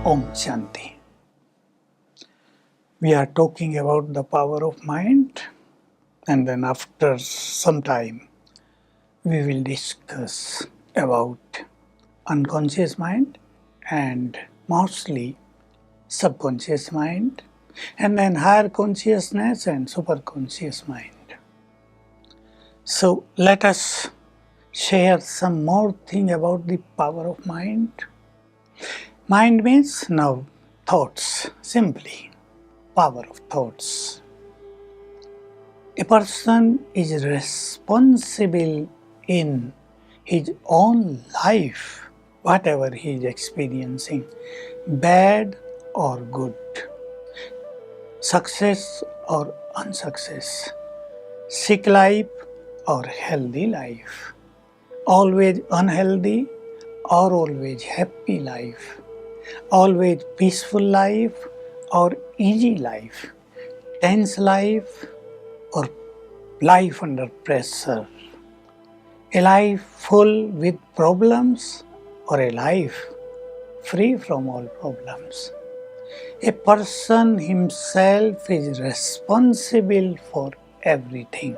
Om Shanti. We are talking about the power of mind, and then after some time we will discuss about unconscious mind and mostly subconscious mind, and then higher consciousness and superconscious mind. So let us share some more thing about the power of mind. Mind means now thoughts, simply power of thoughts. A person is responsible in his own life, whatever he is experiencing, bad or good, success or unsuccess, sick life or healthy life, always unhealthy or always happy life, always peaceful life or easy life, tense life or life under pressure, a life full with problems or a life free from all problems. A person himself is responsible for everything.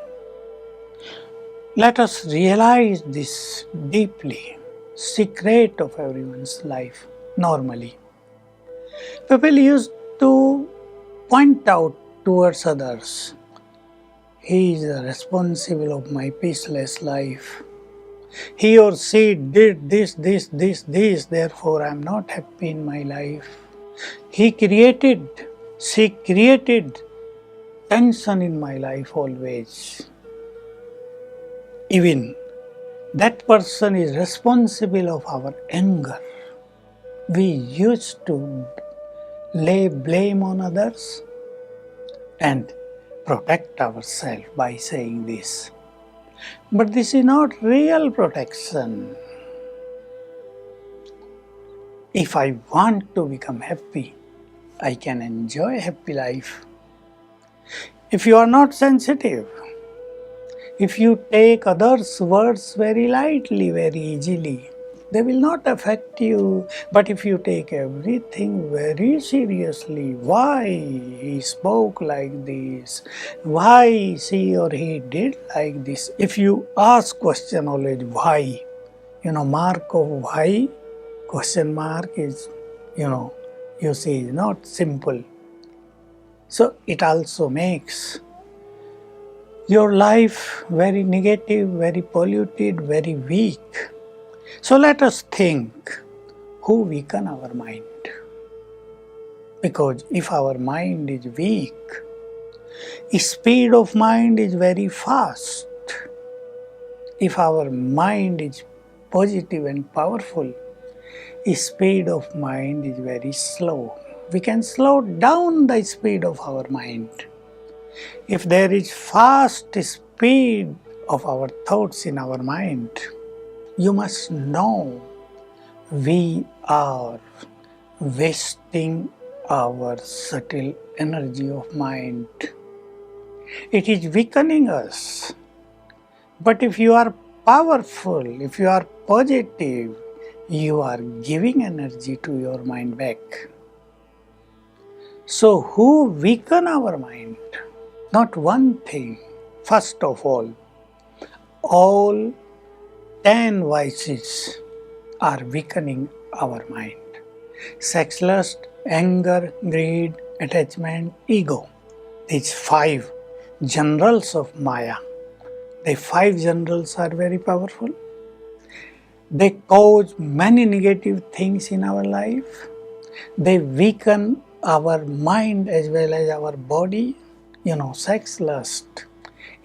Let us realize this deeply, secret of everyone's life. Normally, people used to point out towards others, he is responsible of my peaceless life. He or she did this, therefore I am not happy in my life. She created tension in my life always. Even that person is responsible of our anger. We used to lay blame on others and protect ourselves by saying this. But this is not real protection. If I want to become happy, I can enjoy a happy life. If you are not sensitive, if you take others' words very lightly, very easily, they will not affect you. But if you take everything very seriously, why he spoke like this, why she or he did like this, if you ask question always why, mark of why, question mark is, you see, not simple. So it also makes your life very negative, very polluted, very weak. So let us think who weaken our mind. Because if our mind is weak, speed of mind is very fast. If our mind is positive and powerful, speed of mind is very slow. We can slow down the speed of our mind. If there is fast speed of our thoughts in our mind, you must know we are wasting our subtle energy of mind. It is weakening us. But if you are powerful, if you are positive, you are giving energy to your mind back. So who weaken our mind? Not one thing. First of all 10 vices are weakening our mind. Sex, lust, anger, greed, attachment, ego. These 5 generals of Maya. The 5 generals are very powerful. They cause many negative things in our life. They weaken our mind as well as our body. Sex, lust,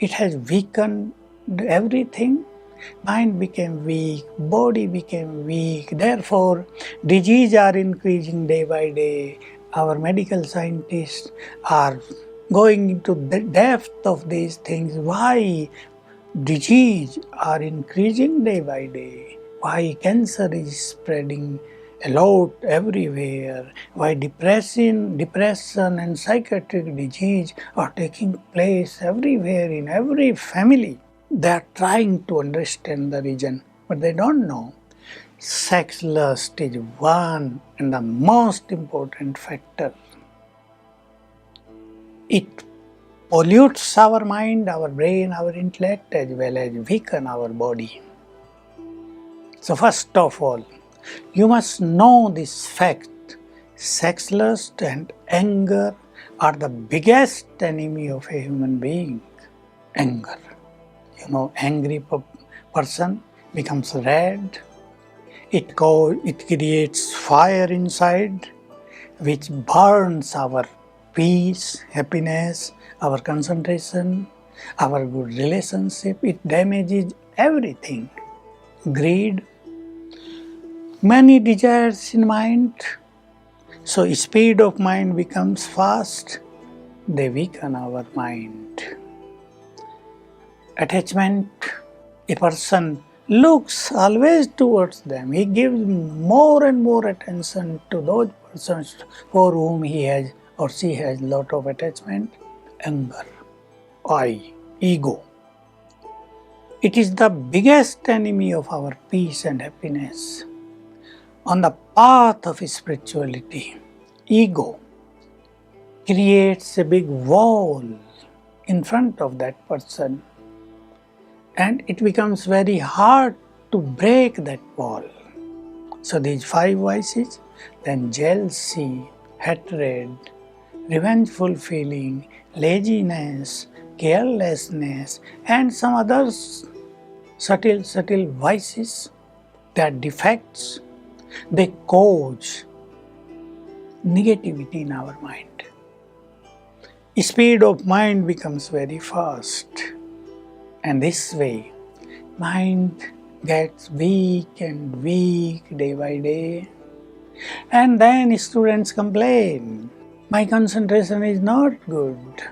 it has weakened everything. Mind became weak, body became weak. Therefore, diseases are increasing day by day. Our medical scientists are going into the depth of these things. Why diseases are increasing day by day? Why cancer is spreading a lot everywhere? Why depression and psychiatric disease are taking place everywhere in every family? They are trying to understand the reason, but they don't know. sex lust is one and the most important factor. It pollutes our mind, our brain, our intellect, as well as weaken our body. So first of all, you must know this fact. Sex lust and anger are the biggest enemy of a human being. Anger. Angry person becomes red. It creates fire inside, which burns our peace, happiness, our concentration, our good relationship. It damages everything. Greed, many desires in mind. So speed of mind becomes fast. They weaken our mind. Attachment, a person looks always towards them. He gives more and more attention to those persons for whom he has or she has lot of attachment. Anger, ego. It is the biggest enemy of our peace and happiness. On the path of spirituality, ego creates a big wall in front of that person, and it becomes very hard to break that wall. So these 5 vices, then jealousy, hatred, revengeful feeling, laziness, carelessness, and some other subtle vices, they are defects. They cause negativity in our mind. Speed of mind becomes very fast, and this way mind gets weak and weak day by day, and then students complain, my concentration is not good,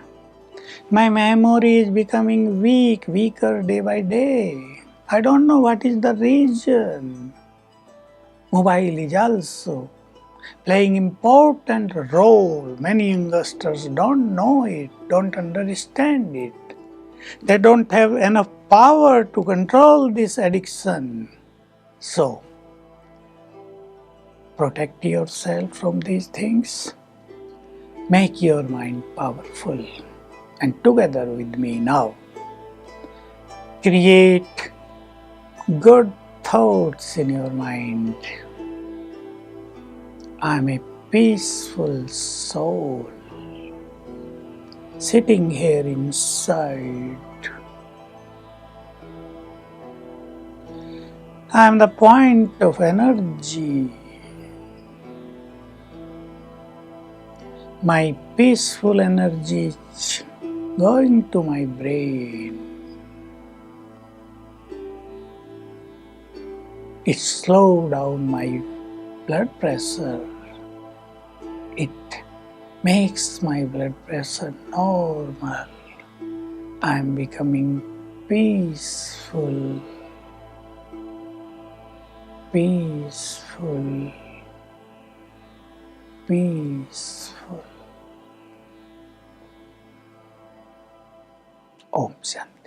my memory is becoming weaker day by day, I don't know what is the reason. Mobile is also playing important role. Many youngsters don't know it, don't understand it. They don't have enough power to control this addiction. So, protect yourself from these things. Make your mind powerful. And together with me now, create good thoughts in your mind. I am a peaceful soul sitting here inside. I am the point of energy. My peaceful energy is going to my brain. It slows down my blood pressure. It makes my blood pressure normal. I am becoming peaceful, peaceful, peaceful. Om Shanti.